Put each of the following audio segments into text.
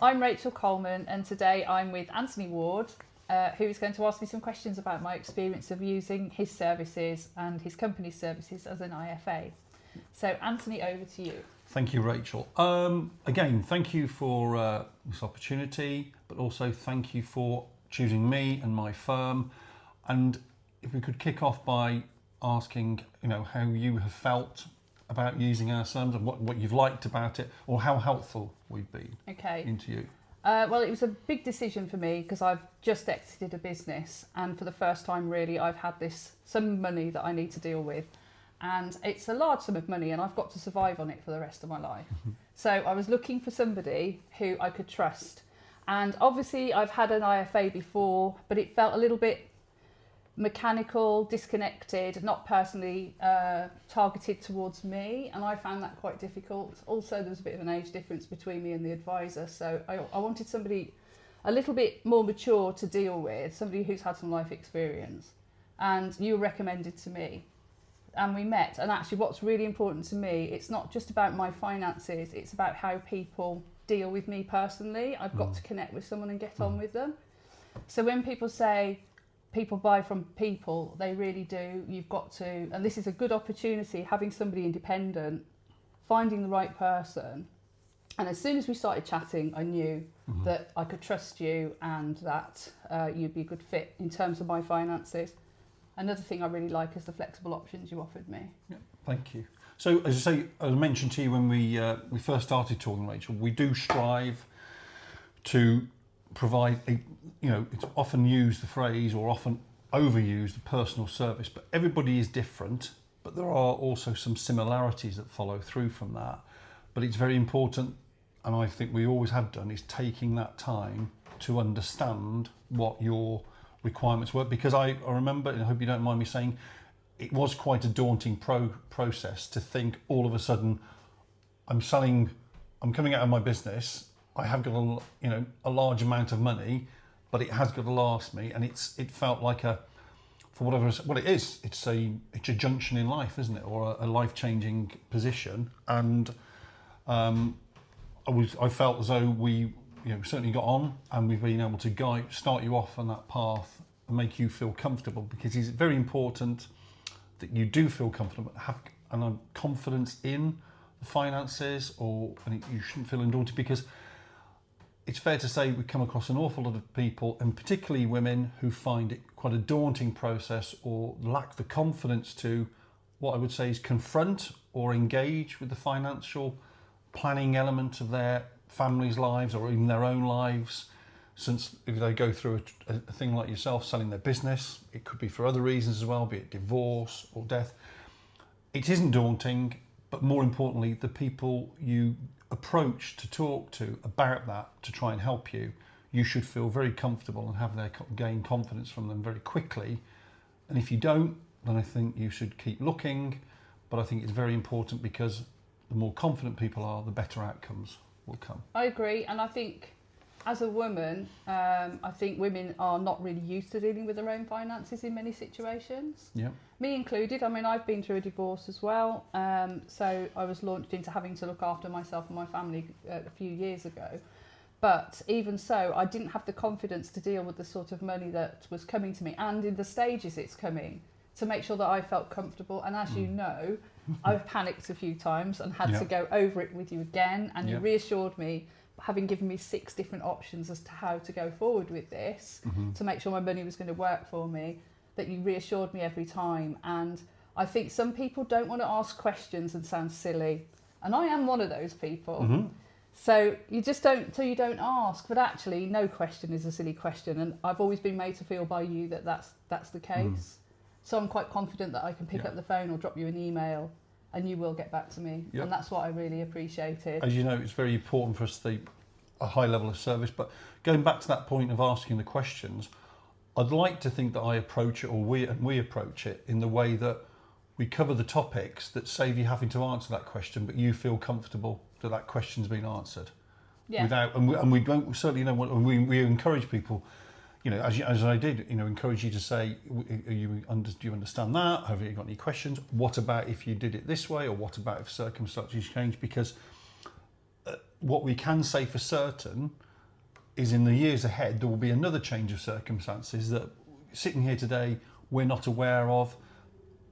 I'm Rachel Coleman, and today I'm with Anthony Ward, who's going to ask me some questions about my experience of using his services and his company's services as an IFA. So Anthony, over to you. Thank you, Rachel. Again, thank you for this opportunity, but also thank you for choosing me and my firm. And if we could kick off by asking, how you have felt about using our firms and what you've liked about it, or how helpful we've been into you. Well, it was a big decision for me because I've just exited a business, and for the first time really I've had some money that I need to deal with, and it's a large sum of money and I've got to survive on it for the rest of my life. So I was looking for somebody who I could trust, and obviously I've had an IFA before, but it felt a little bit mechanical, disconnected, not personally targeted towards me, and I found that quite difficult. Also, there was a bit of an age difference between me and the advisor, so I wanted somebody a little bit more mature to deal with, somebody who's had some life experience, and you were recommended to me, and we met. And actually what's really important to me, it's not just about my finances, it's about how people deal with me personally. I've got to connect with someone and get on with them. So when people say people buy from people, they really do. You've got to, and this is a good opportunity, having somebody independent, finding the right person. And as soon as we started chatting, I knew that I could trust you and that you'd be a good fit in terms of my finances. Another thing I really like is the flexible options you offered me. Yeah, thank you. So as I mentioned to you when we first started talking, Rachel, we do strive to provide it's often used the phrase, or often overused, the personal service, but everybody is different, but there are also some similarities that follow through from that. But it's very important, and I think we always have done, is taking that time to understand what your requirements were, because I remember, and I hope you don't mind me saying, it was quite a daunting process to think all of a sudden I'm coming out of my business, I have got a large amount of money, but it has got to last me, and it felt like it is. It's a junction in life, isn't it, or a life-changing position. And I felt as though we certainly got on, and we've been able to start you off on that path and make you feel comfortable, because it's very important that you do feel comfortable, have confidence in the finances, and you shouldn't feel daunted, because it's fair to say we come across an awful lot of people, and particularly women, who find it quite a daunting process or lack the confidence to, what I would say, is confront or engage with the financial planning element of their families' lives, or even their own lives. Since if they go through a thing like yourself, selling their business, it could be for other reasons as well, be it divorce or death. It isn't daunting, but more importantly, the people you approach to talk to about that, to try and help you, you should feel very comfortable and gain confidence from them very quickly. And if you don't, then I think you should keep looking. But I think it's very important, because the more confident people are, the better outcomes will come. I agree, and I think as a woman, I think women are not really used to dealing with their own finances in many situations. Yeah. Me included. I mean, I've been through a divorce as well, so I was launched into having to look after myself and my family a few years ago. But even so, I didn't have the confidence to deal with the sort of money that was coming to me, and in the stages it's coming, to make sure that I felt comfortable. And as you know, I've panicked a few times and had to go over it with you again, and you reassured me, having given me 6 different options as to how to go forward with this, to make sure my money was going to work for me, that you reassured me every time. And I think some people don't want to ask questions and sound silly, and I am one of those people. So you just don't ask. But actually, no question is a silly question, and I've always been made to feel by you that that's the case. So I'm quite confident that I can pick up the phone or drop you an email, and you will get back to me. And that's what I really appreciated. As you know, it's very important for us to a high level of service, but going back to that point of asking the questions, I'd like to think that I approach it, or we approach it, in the way that we cover the topics that save you having to answer that question, but you feel comfortable that question's been answered. And we don't certainly know what, and we encourage people, as I did, encourage you to say, do you understand that? Have you got any questions? What about if you did it this way? Or what about if circumstances change? Because what we can say for certain is in the years ahead, there will be another change of circumstances that sitting here today, we're not aware of,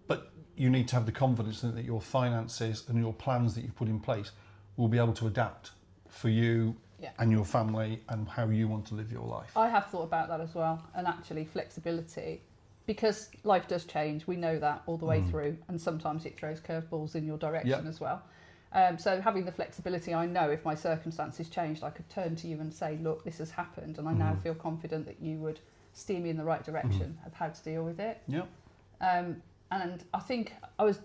but you need to have the confidence that your finances and your plans that you've put in place will be able to adapt for you and your family and how you want to live your life. I have thought about that as well, and actually flexibility, because life does change. We know that all the way through, and sometimes it throws curveballs in your direction as well. So having the flexibility, I know if my circumstances changed, I could turn to you and say, look, this has happened, and I now feel confident that you would steer me in the right direction of how to deal with it. Yeah. And I think I was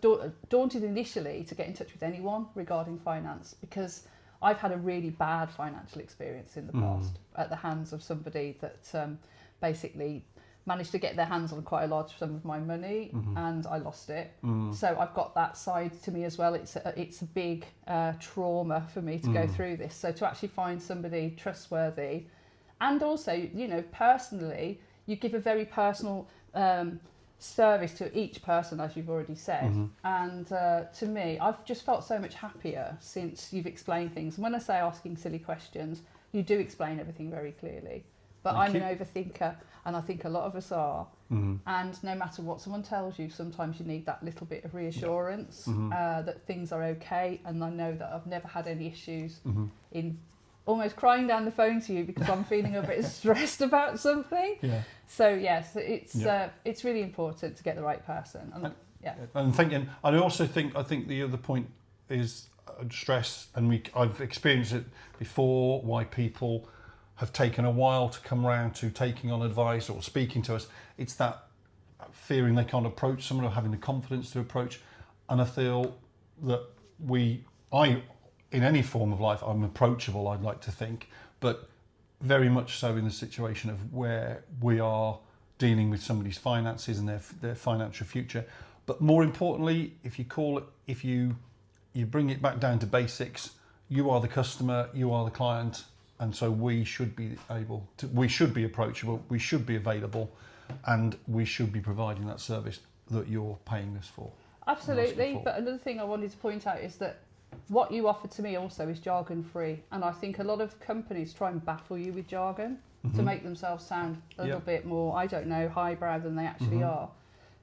daunted initially to get in touch with anyone regarding finance, because I've had a really bad financial experience in the past at the hands of somebody that basically managed to get their hands on quite a large sum of my money, and I lost it. So I've got that side to me as well. It's a big trauma for me to go through this. So to actually find somebody trustworthy, and also, you know, personally, you give a very personal service to each person, as you've already said. And to me, I've just felt so much happier since you've explained things. And when I say asking silly questions, you do explain everything very clearly. But I'm an overthinker, and I think a lot of us are. And no matter what someone tells you, sometimes you need that little bit of reassurance that things are okay. And I know that I've never had any issues in almost crying down the phone to you because I'm feeling a bit stressed about something. So yes, it's really important to get the right person. And I also think the other point is stress, and I've experienced it before, why people have taken a while to come around to taking on advice or speaking to us. It's that fearing they can't approach someone, or having the confidence to approach. And I feel that in any form of life, I'm approachable, I'd like to think, but very much so in the situation of where we are dealing with somebody's finances and their financial future. But more importantly, if you bring it back down to basics, you are the customer, you are the client, and so we should be approachable, we should be available, and we should be providing that service that you're paying us for. Absolutely. But another thing I wanted to point out is that what you offer to me also is jargon free, and I think a lot of companies try and baffle you with jargon to make themselves sound a little bit more, I don't know, highbrow than they actually are.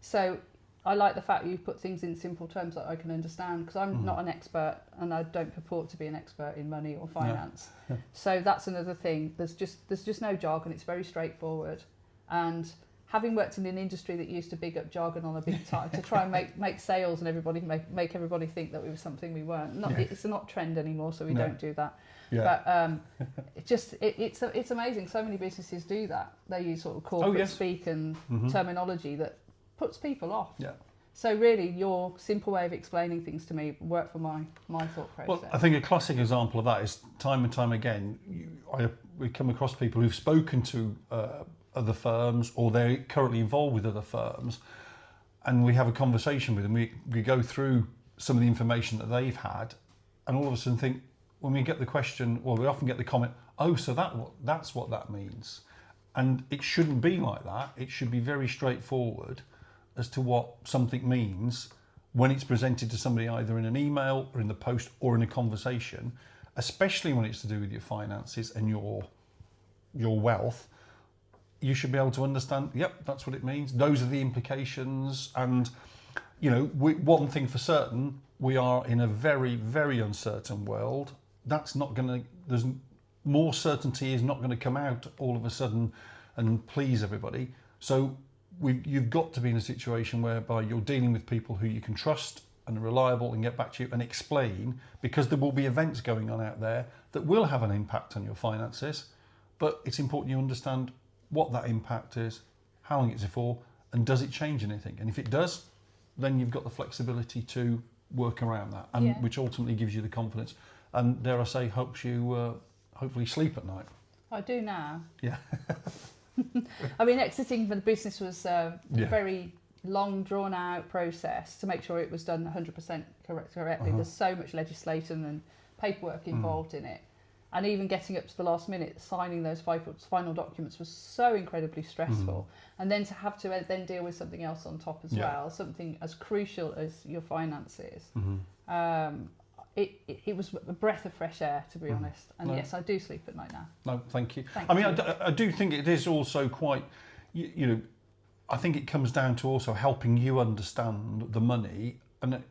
So I like the fact you put things in simple terms that I can understand, because I'm not an expert, and I don't purport to be an expert in money or finance. So that's another thing. There's just no jargon. It's very straightforward. And having worked in an industry that used to big up jargon on a big time to try and make sales and make everybody think that we were something we weren't. It's not trend anymore, so we don't do that. But it's amazing. So many businesses do that. They use sort of corporate speak and terminology that puts people off. So really, your simple way of explaining things to me worked for my thought process. Well, I think a classic example of that is time and time again, we come across people who've spoken to other firms, or they're currently involved with other firms, and we have a conversation with them. We go through some of the information that they've had, and all of a sudden think, when we get the question, well, we often get the comment, oh, so that's what that means. And it shouldn't be like that. It should be very straightforward as to what something means when it's presented to somebody, either in an email or in the post or in a conversation, especially when it's to do with your finances and your wealth. You should be able to understand, yep, that's what it means. Those are the implications. And, you know, one thing for certain, we are in a very, very uncertain world. There's more certainty is not going to come out all of a sudden and please everybody. So you've got to be in a situation whereby you're dealing with people who you can trust and are reliable and get back to you and explain, because there will be events going on out there that will have an impact on your finances. But it's important you understand what that impact is, how long it's for, and does it change anything? And if it does, then you've got the flexibility to work around that, and which ultimately gives you the confidence and, dare I say, helps you hopefully sleep at night. I do now. Yeah. I mean, exiting the business was a very long, drawn-out process to make sure it was done 100% correctly. There's so much legislation and paperwork involved in it. And even getting up to the last minute, signing those final documents was so incredibly stressful. And then to have to then deal with something else on top as well, something as crucial as your finances. it was a breath of fresh air, to be honest. And No. yes, I do sleep at night now. No, thank you. Thank I mean, you. I do think it is also quite, you know, I think it comes down to also helping you understand the money and,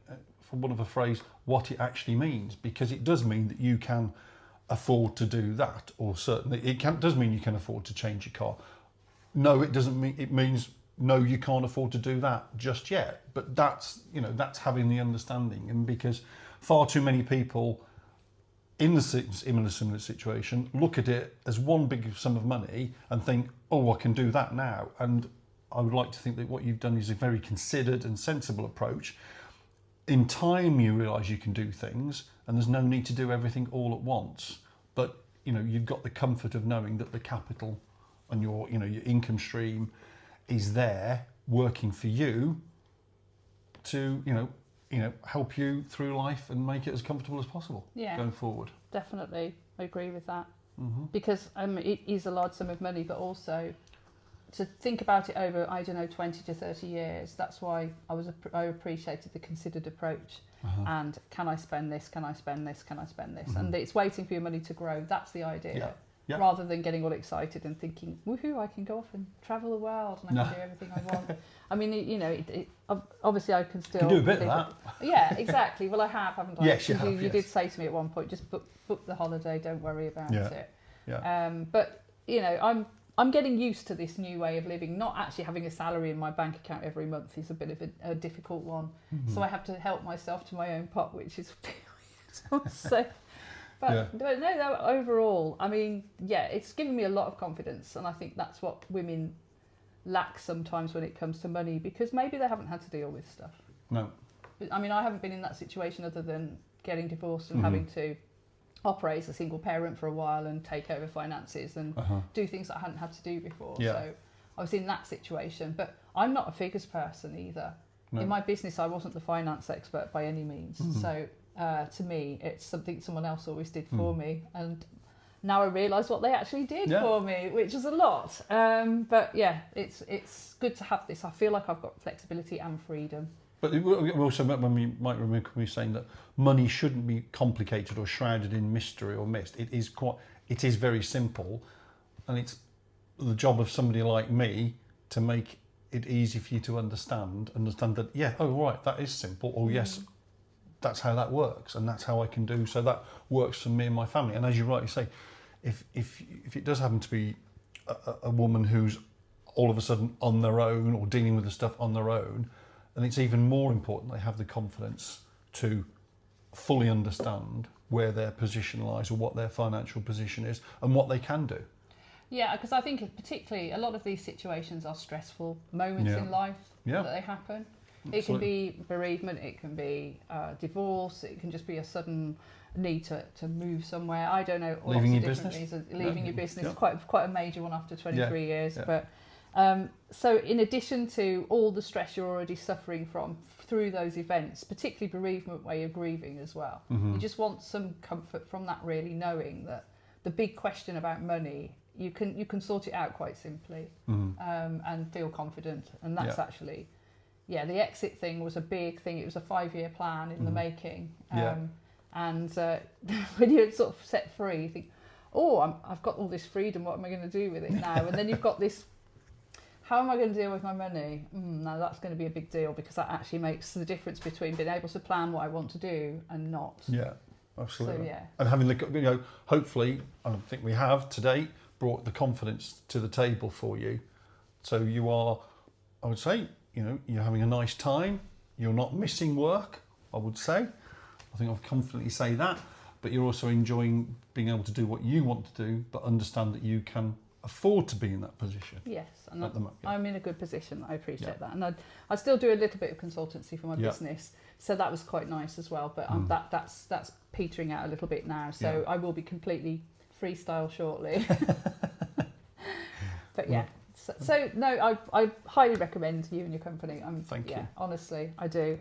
for want of a phrase, what it actually means, because it does mean that you can afford to do that, or certainly does mean you can afford to change your car. No, it doesn't mean, it means no, you can't afford to do that just yet. But that's, you know, that's having the understanding, and because far too many people in a similar situation look at it as one big sum of money and think, oh, I can do that now. And I would like to think that what you've done is a very considered and sensible approach. In time, you realise you can do things, and there's no need to do everything all at once. But you know, you've got the comfort of knowing that the capital and your, you know, your income stream is there working for you to, you know, help you through life and make it as comfortable as possible going forward. Definitely, I agree with that. Because it is a large sum of money, but also to think about it over, I don't know, 20 to 30 years. That's why I appreciated the considered approach. And can I spend this? Can I spend this? Can I spend this? And it's waiting for your money to grow. That's the idea. Yeah. Rather than getting all excited and thinking, woohoo, I can go off and travel the world and I can do everything I want. I mean, you know, obviously I can still... You can do a bit of that. Yeah, exactly. Well, I have, haven't I? Yes, you have. You did say to me at one point, just book the holiday, don't worry about it. Yeah. But, you know, I'm getting used to this new way of living. Not actually having a salary in my bank account every month is a bit of a difficult one. So I have to help myself to my own pot, which is so... But no, overall, I mean, yeah, it's given me a lot of confidence, and I think that's what women lack sometimes when it comes to money, because maybe they haven't had to deal with stuff. No. But, I mean, I haven't been in that situation other than getting divorced and having to operate as a single parent for a while and take over finances and do things that I hadn't had to do before. Yeah. So I was in that situation, but I'm not a figures person either. No. In my business, I wasn't the finance expert by any means. So to me, it's something someone else always did for me, and now I realise what they actually did for me, which is a lot. But yeah, it's good to have this. I feel like I've got flexibility and freedom. But we also might remember me saying that money shouldn't be complicated or shrouded in mystery or mist. It is very simple, and it's the job of somebody like me to make it easy for you to understand that, oh right, that is simple, or yes, that's how that works, and that's how I can do, so that works for me and my family. And as you rightly say, if it does happen to be a woman who's all of a sudden on their own or dealing with the stuff on their own, then it's even more important they have the confidence to fully understand where their position lies, or what their financial position is, and what they can do. Yeah, because I think particularly a lot of these situations are stressful moments in life that they happen. Absolutely. It can be bereavement, it can be divorce, it can just be a sudden need to move somewhere. I don't know. Leaving your business. Leaving your business, quite a major one after 23 years. Yeah. But so in addition to all the stress you're already suffering from through those events, particularly bereavement where you're grieving as well, you just want some comfort from that, really, knowing that the big question about money, you can sort it out quite simply and feel confident. And that's actually... Yeah, the exit thing was a big thing. It was a 5-year plan in the making. And when you're sort of set free, you think, I've got all this freedom. What am I going to do with it now? And then you've got this, how am I going to deal with my money? Now that's going to be a big deal, because that actually makes the difference between being able to plan what I want to do and not. Yeah, absolutely. So, and having hopefully, I think we have today brought the confidence to the table for you. So you are, I would say, you're having a nice time. You're not missing work, I would say. I think I'll confidently say that. But you're also enjoying being able to do what you want to do, but understand that you can afford to be in that position. Yes, and I'm in a good position. I appreciate that. And I still do a little bit of consultancy for my business, so that was quite nice as well. But that's petering out a little bit now, so I will be completely freestyle shortly. But yeah. So no, I highly recommend you and your company. Thank you. Honestly, I do.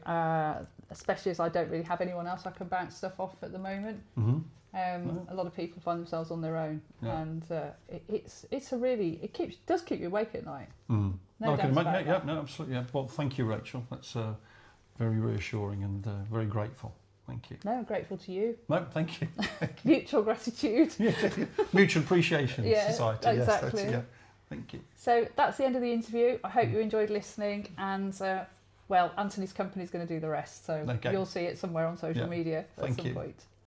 Especially as I don't really have anyone else I can bounce stuff off at the moment. A lot of people find themselves on their own, and it does keep you awake at night. No I can doubt imagine. about that. No, absolutely. Yeah. Well, thank you, Rachel. That's very reassuring and very grateful. Thank you. No, I'm grateful to you. No, thank you. Mutual gratitude. Mutual appreciation Yeah, society. exactly. Yes, yeah. Thank you. So that's the end of the interview. I hope you enjoyed listening, and well, Anthony's company is going to do the rest, so Okay. you'll see it somewhere on social Yeah. media at Thank some you. point.